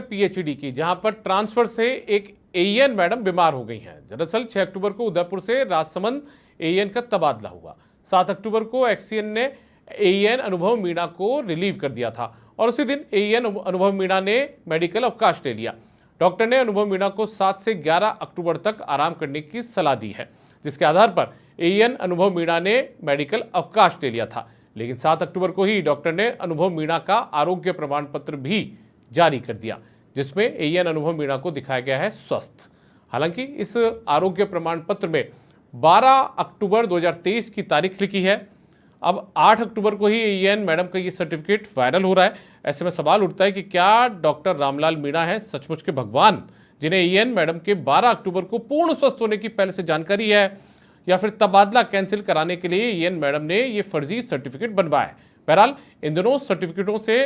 PhD की, जहां पर ट्रांसफर से एक एईएन मैडम बीमार हो गई हैं। दरअसल 6 अक्टूबर को उदयपुर से राजसमंद एईएन का तबादला हुआ। 7 अक्टूबर को एक्सीएन ने एईएन अनुभव मीणा को रिलीव कर दिया था और उसी दिन एईएन अनुभव मीणा ने मेडिकल अवकाश ले लिया। डॉक्टर ने अनुभव मीणा को 7 से 11 अक्टूबर तक आराम करने की सलाह दी है, जिसके आधार पर एईएन अनुभव मीणा ने मेडिकल अवकाश ले लिया था। लेकिन 7 अक्टूबर को ही डॉक्टर ने अनुभव मीणा का आरोग्य प्रमाण पत्र भी जारी कर दिया, जिसमें एईएन अनुभव मीणा को दिखाया गया है स्वस्थ। हालांकि इस आरोग्य प्रमाण पत्र में 12 अक्टूबर 2023 की तारीख लिखी है। अब 8 अक्टूबर को ही एईएन मैडम का ये सर्टिफिकेट वायरल हो रहा है। ऐसे में सवाल उठता है कि क्या डॉक्टर रामलाल मीणा है सचमुच के भगवान, जिन्हें एईएन मैडम के 12 अक्टूबर को पूर्ण स्वस्थ होने की पहले से जानकारी है, या फिर तबादला कैंसिल कराने के लिए एईएन मैडम ने ये फर्जी सर्टिफिकेट बनवाया है। बहरहाल इन दोनों सर्टिफिकेटों से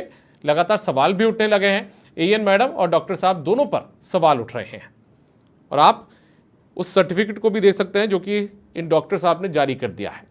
लगातार सवाल भी उठने लगे हैं। एईएन मैडम और डॉक्टर साहब दोनों पर सवाल उठ रहे हैं और आप उस सर्टिफिकेट को भी देख सकते हैं जो कि इन डॉक्टर साहब ने जारी कर दिया है।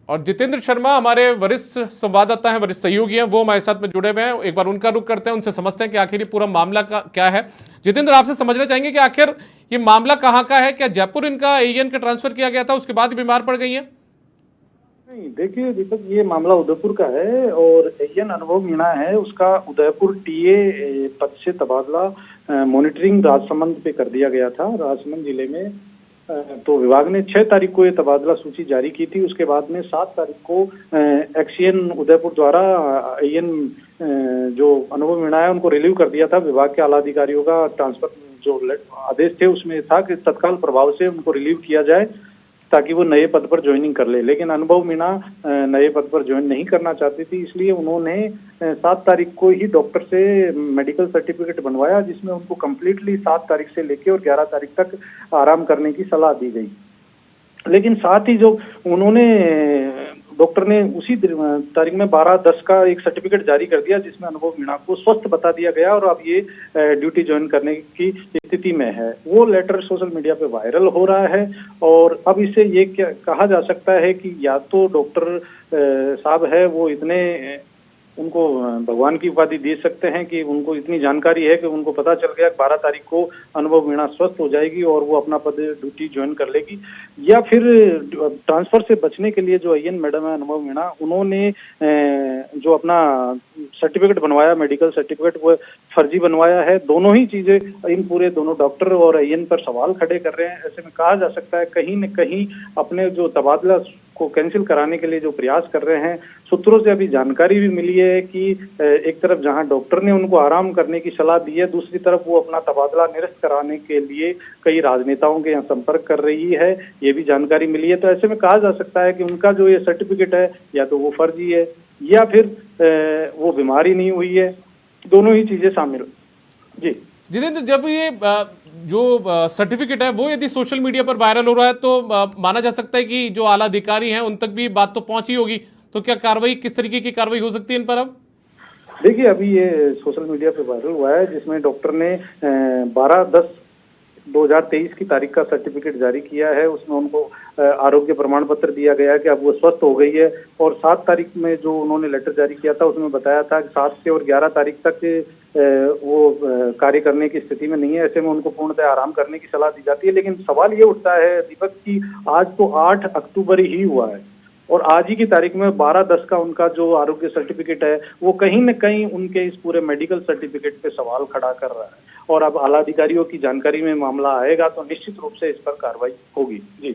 और जितेंद्र शर्मा हमारे वरिष्ठ संवाददाता हैं, वरिष्ठ सहयोगी हैं, वो हमारे साथ में जुड़े हुए हैं। एक बार उनका रुख करते हैं, उनसे समझते हैं कि आखिर ये पूरा मामला का क्या है। जितेंद्र, आपसे समझना चाहेंगे कि आखिर ये मामला कहाँ का है? क्या जयपुर इनका एईएन का ट्रांसफर किया गया था, उसके बाद बीमार पड़ गई हैं? नहीं, देखिए दीपक, ये मामला उदयपुर का है और एईएन अनुभव मीणा है, उसका उदयपुर टीए पद से तबादला मॉनिटरिंग राजसमंद पे कर दिया गया था, राजसमंद जिले में। तो विभाग ने 6 तारीख को ये तबादला सूची जारी की थी। उसके बाद में 7 तारीख को एक्सीएन उदयपुर द्वारा एईएन जो अनुभव मीणा है उनको रिलीव कर दिया था। विभाग के आला अधिकारियों का ट्रांसफर जो आदेश थे उसमें था कि तत्काल प्रभाव से उनको रिलीव किया जाए ताकि वो नए पद पर ज्वाइनिंग कर ले। लेकिन अनुभव मीणा नए पद पर ज्वाइन नहीं करना चाहती थी, इसलिए उन्होंने 7 तारीख को ही डॉक्टर से मेडिकल सर्टिफिकेट बनवाया, जिसमें उनको कंप्लीटली 7 तारीख से लेके और 11 तारीख तक आराम करने की सलाह दी गई। लेकिन साथ ही जो उन्होंने डॉक्टर ने उसी तारीख में 12/10 का एक सर्टिफिकेट जारी कर दिया, जिसमें अनुभव मीणा को स्वस्थ बता दिया गया और अब ये ड्यूटी ज्वाइन करने की स्थिति में है। वो लेटर सोशल मीडिया पे वायरल हो रहा है और अब इससे ये क्या कहा जा सकता है कि या तो डॉक्टर साहब है वो इतने उनको भगवान की उपाधि दे सकते हैं कि उनको इतनी जानकारी है कि उनको पता चल गया 12 तारीख को अनुभव मीणा स्वस्थ हो जाएगी और वो अपना पद ड्यूटी ज्वाइन कर लेगी, या फिर ट्रांसफर से बचने के लिए जो एईएन मैडम है अनुभव मीणा, उन्होंने जो अपना सर्टिफिकेट बनवाया, मेडिकल सर्टिफिकेट, वो फर्जी बनवाया है। दोनों ही चीजें इन पूरे दोनों डॉक्टर और एईएन पर सवाल खड़े कर रहे हैं। ऐसे में कहा जा सकता है कहीं न कहीं अपने जो तबादला को कैंसिल कराने के लिए जो प्रयास कर रहे हैं, सूत्रों से अभी जानकारी भी मिली है कि एक तरफ जहां डॉक्टर ने उनको आराम करने की सलाह दी है, दूसरी तरफ वो अपना तबादला निरस्त कराने के लिए कई राजनेताओं के यहाँ संपर्क कर रही है, ये भी जानकारी मिली है। तो ऐसे में कहा जा सकता है कि उनका जो ये सर्टिफिकेट है या तो वो फर्जी है या फिर वो बीमारी नहीं हुई है, दोनों ही चीजें शामिल। जी जितेंद्र, जब ये जो सर्टिफिकेट है वो यदि सोशल मीडिया पर वायरल हो रहा है तो माना जा सकता है कि जो आला अधिकारी हैं उन तक भी बात तो पहुंची होगी, तो क्या कार्रवाई, किस तरीके की कार्रवाई हो सकती है इन पर? अब देखिए, अभी ये सोशल मीडिया पे वायरल हुआ है, जिसमें डॉक्टर ने 12/10/2023 की तारीख का सर्टिफिकेट जारी किया है। उसमें उनको आरोग्य प्रमाण पत्र दिया गया है कि अब वो स्वस्थ हो गई है, और 7 तारीख में जो उन्होंने लेटर जारी किया था उसमें बताया था कि 7 से और 11 तारीख तक वो कार्य करने की स्थिति में नहीं है। ऐसे में उनको पूर्णतः आराम करने की सलाह दी जाती है। लेकिन सवाल ये उठता है दीपक कि आज तो 8 अक्टूबर ही हुआ है और आज ही की तारीख में 12/10 का उनका जो आरोग्य सर्टिफिकेट है वो कहीं न कहीं उनके इस पूरे मेडिकल सर्टिफिकेट पे सवाल खड़ा कर रहा है। और अब आला अधिकारियों की जानकारी में मामला आएगा तो निश्चित रूप से इस पर कार्रवाई होगी। जी।